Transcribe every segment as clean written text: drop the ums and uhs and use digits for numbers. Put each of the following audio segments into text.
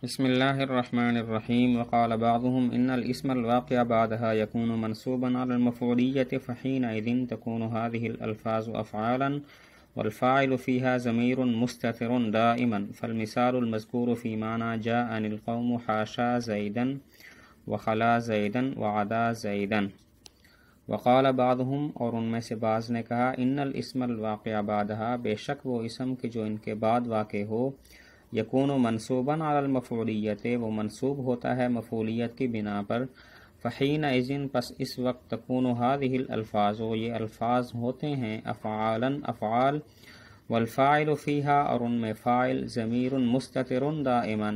بسم الله الرحمن الرحيم. وقال بعضهم إن الاسم الواقع بعدها يكون منصوبا على المفعولية فحينئذ تكون هذه الألفاظ أفعالا والفاعل فيها ضمير مستتر دائما، فالمثال المذكور في معنى جاءني القوم حاشا زيدا وخلا زيدا وعدا زيدا. وقال بعضهم، اور ان میں سے بعض نے کہا، ان الاسم الواقع بعدها، بے شک وہ اسم کہ جو ان کے بعد واقع ہو، یکون منصوباً علی المفعولیت، وہ منصوب ہوتا ہے مفعولیت کی بنا پر، فحین اذن، پس اس وقت، تکون هذه الالفاظ، یہ الفاظ ہوتے ہیں افعالاً افعال، والفاعل فیہا، اور ان میں فاعل، ضمیر مستتر دائما،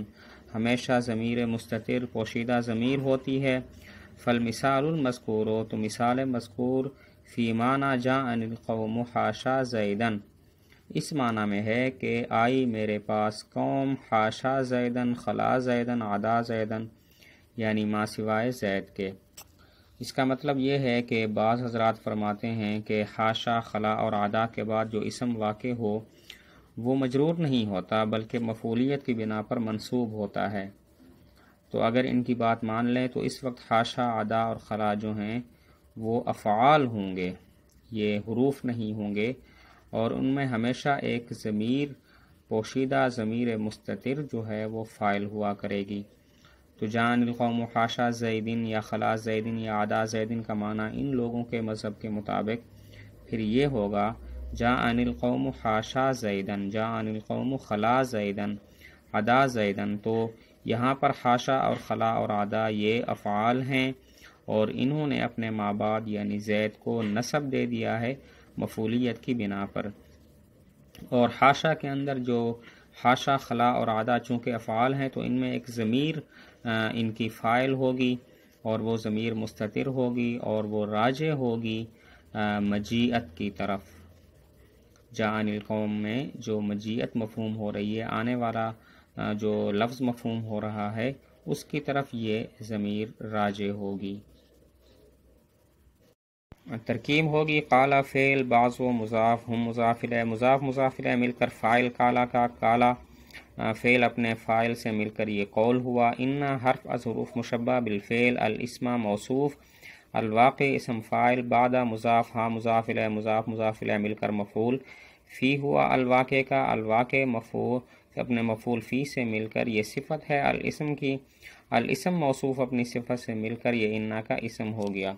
ہمیشہ ضمیر مستتر پوشیدہ ضمیر ہوتی ہے، فالمثال المذکور، تو مثال مذکور، فی معنی جاءنی القوم حاشا زیدن، اس معنی میں ہے کہ آئی میرے پاس قوم، حاشا زیدن، خلا زیدن، عدا زیدن، یعنی ما سوائے زید کے۔ اس کا مطلب یہ ہے کہ بعض حضرات فرماتے ہیں کہ حاشا، خلا اور عدا کے بعد جو اسم واقع ہو وہ مجرور نہیں ہوتا بلکہ مفعولیت کی بنا پر منصوب ہوتا ہے۔ تو اگر ان کی بات مان لیں تو اس وقت حاشا، عدا اور خلا جو ہیں وہ افعال ہوں گے، یہ حروف نہیں ہوں گے، اور ان میں ہمیشہ ایک ضمیر، پوشیدہ ضمیر مستتر جو ہے وہ فاعل ہوا کرے گی۔ تو جان القوم حاشا زیدن یا خلا زیدن یا عدا زیدن کا معنی ان لوگوں کے مذہب کے مطابق پھر یہ ہوگا جاءن القوم حاشا زیدن، جاءن القوم خلا زیدن، عدا زیدن۔ تو یہاں پر حاشا اور خلا اور عدا یہ افعال ہیں، اور انہوں نے اپنے مابعد یعنی زید کو نسب دے دیا ہے مفعولیت کی بنا پر۔ اور حاشا کے اندر جو حاشا، خلا اور عدا چونکہ افعال ہیں تو ان میں ایک ضمیر ان کی فاعل ہوگی، اور وہ ضمیر مستتر ہوگی، اور وہ راجع ہوگی مجیعت کی طرف۔ جاءن القوم میں جو مجیعت مفہوم ہو رہی ہے، آنے والا جو لفظ مفہوم ہو رہا ہے، اس کی طرف یہ ضمیر راجع ہوگی۔ ترکیب ہوگی قالا فعل، بعض و مضاف، ہم مضاف الیہ، مضاف مضاف الیہ مل کر فاعل قالا کا، قالا فعل اپنے فاعل سے مل کر یہ قول ہوا۔ ان حرف از حروف مشبہ بالفعل، الاسم موصوف، الواقع اسم فاعل، بعد مضاف، ہاں مضاف الیہ، مضاف مضاف الیہ مل کر مفعول، فی ہوا الواقع کا، الواقع مفعول اپنے مفعول فی سے مل کر یہ صفت ہے الاسم کی، الاسم موصوف اپنی صفت سے مل کر یہ انا کا اسم ہو گیا۔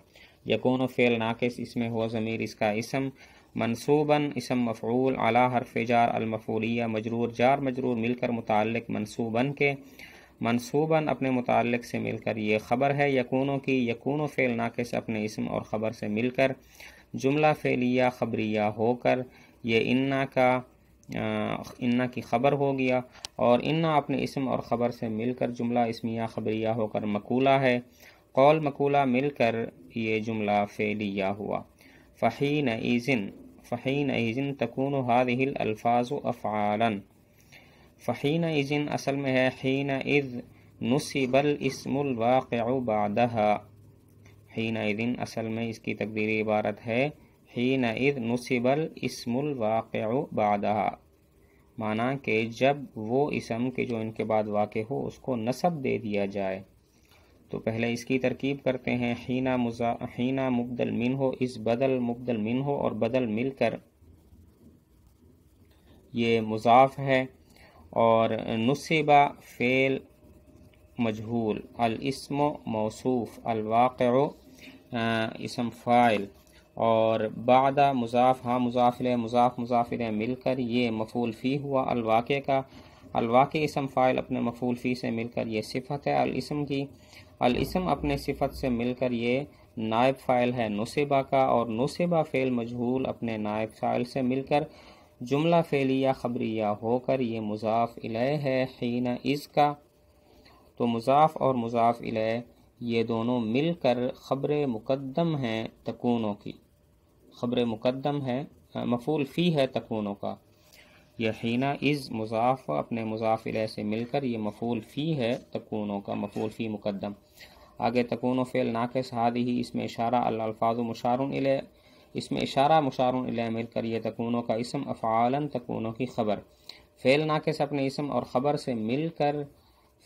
یکون فعل ناقص، اس میں ہوا ضمیر اس کا اسم، منصوباً اسم مفعول، علی حرف جار المفعولیہ، مجرور جار مجرور مل کر متعلق منصوباً کے، منصوباً اپنے متعلق سے مل کر یہ خبر ہے یکونوں کی، یکون فعل ناقص اپنے اسم اور خبر سے مل کر جملہ فعلیہ خبریہ ہو کر یہ انا کی خبر ہو گیا، اور انا اپنے اسم اور خبر سے مل کر جملہ اسمیہ خبریہ ہو کر مقولہ ہے، قول مقولہ مل کر یہ جملہ فعلیہ ہوا۔ فحین ایذن تکون هذه الالفاظ افعالا، فحین ایذن اصل میں ہے حین اذ نصب الاسم الواقع بعدها، حین ایذن اصل میں اس کی تقدیری عبارت ہے حین اذ نصب الاسم الواقع بعدها، معنی کہ جب وہ اسم کہ جو ان کے بعد واقع ہو اس کو نسب دے دیا جائے۔ تو پہلے اس کی ترکیب کرتے ہیں، حین مبدل من ہو، اس بدل مبدل من ہو اور بدل مل کر یہ مضاف ہے، اور نصبہ فعل مجہول، الاسم موصوف، الواقع اسم فاعل، اور بعد مضاف، ہاں مضاف الیہ، مضاف مضاف الیہ مل کر یہ مفعول فی ہوا الواقع کا، الواقع اسم فاعل اپنے مفعول فی سے مل کر یہ صفت ہے الاسم کی، الاسم اپنے صفت سے مل کر یہ نائب فاعل ہے نصبہ کا، اور نصبہ فعل مجہول اپنے نائب فاعل سے مل کر جملہ فعلیہ خبریہ ہو کر یہ مضاف الیہ ہے حین اذ کا۔ تو مضاف اور مضاف الیہ یہ دونوں مل کر خبر مقدم ہیں تکونوں کی، خبر مقدم ہے، مفعول فی ہے تکونوں کا، یہ حین اذ مضاف اپنے مضاف الیہ سے مل کر یہ مفعول فی ہے تکونوں کا، مفعول فی مقدم۔ آگے تکون فعل ناقص، ہادی اس میں اشارہ، الالفاظ مشار الیہ، اس میں اشارہ مشار الیہ مل کر یہ تکونوں کا اسم، افعالاً تکونوں کی خبر، فعل ناقص اپنے اسم اور خبر سے مل کر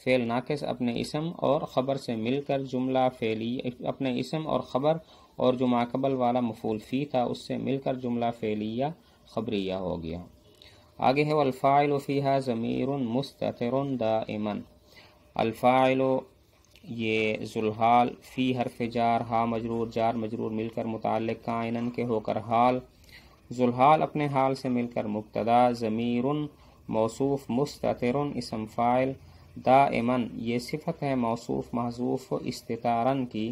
فعل ناقص اپنے اسم اور خبر سے مل کر جملہ فعلی، اپنے اسم اور خبر اور جو ماقبل والا مفعول فی تھا اس سے مل کر جملہ فعلیہ خبریہ ہو گیا۔ آگے ہے والفاعل فیہا ضمیر مستتر دائما۔ الفاعل یہ ذوالحال، فی حرف جار، ہا مجرور، جار مجرور مل کر متعلق کائنن کے ہو کر حال، ذوالحال اپنے حال سے مل کر مبتدا، ضمیر موصوف، مستتر اسم فاعل، دائماً یہ صفت ہے موصوف محذوف استتارن کی،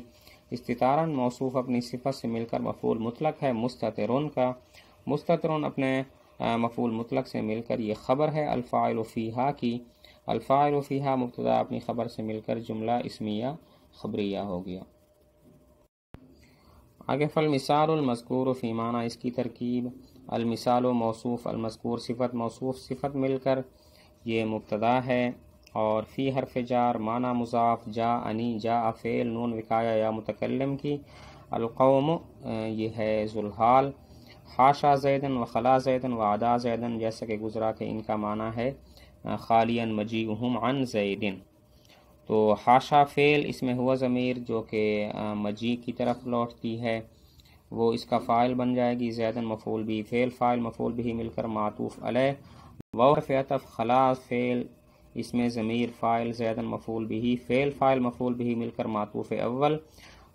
استتارن موصوف اپنی صفت سے مل کر مفعول مطلق ہے مستترن کا، مستترن اپنے مفعول مطلق سے مل کر یہ خبر ہے الفاعل فیہا کی، الفاعل فیہا مبتدا اپنی خبر سے مل کر جملہ اسمیہ خبریہ ہو گیا۔ آگے فالمثال المذکور فی معنی، اس کی ترکیب المثال موصوف، المذکور صفت، موصوف صفت مل کر یہ مبتدا ہے، اور فی حرف جار، معنی مضاف، جاءنی، جاء فعل، نون وقایہ یا متکلم کی، القوم یہ ہے ذوالحال، حاشا زیدن و خلا زیدن و عدا زیدن، جیسا کہ گزرا کہ ان کا معنی ہے خالیا مجیئہم عن زیدن۔ تو حاشا فعل اس میں ہوا ضمیر جو کہ مجیء کی طرف لوٹتی ہے، وہ اس کا فاعل بن جائے گی، زیدن مفعول بھی، فعل فاعل مفعول بھی مل کر معطوف علیہ، واو حرف عطف، خلا فعل اس میں ضمیر فاعل، زیدن مفعول بھی، فعل فاعل مفعول بھی مل کر معطوف اول،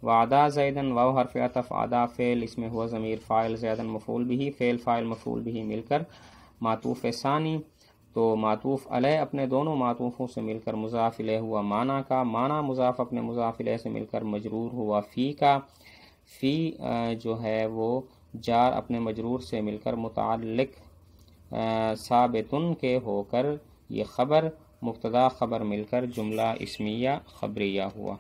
وعدا زیدن واو حرف عطف، عدا فعل اس میں ہوا ضمیر فاعل، زیدن مفعول بھی، فعل فاعل مفعول بھی مل کر معطوف ثانی۔ تو معطوف علیہ اپنے دونوں معطوفوں سے مل کر مضاف الیہ ہوا معنی کا، معنی مضاف اپنے مضاف الیہ سے مل کر مجرور ہوا فی کا، فی جو ہے وہ جار اپنے مجرور سے مل کر متعلق ثابتن کے ہو کر یہ خبر، مبتدا خبر مل کر جملہ اسمیہ خبریہ ہوا۔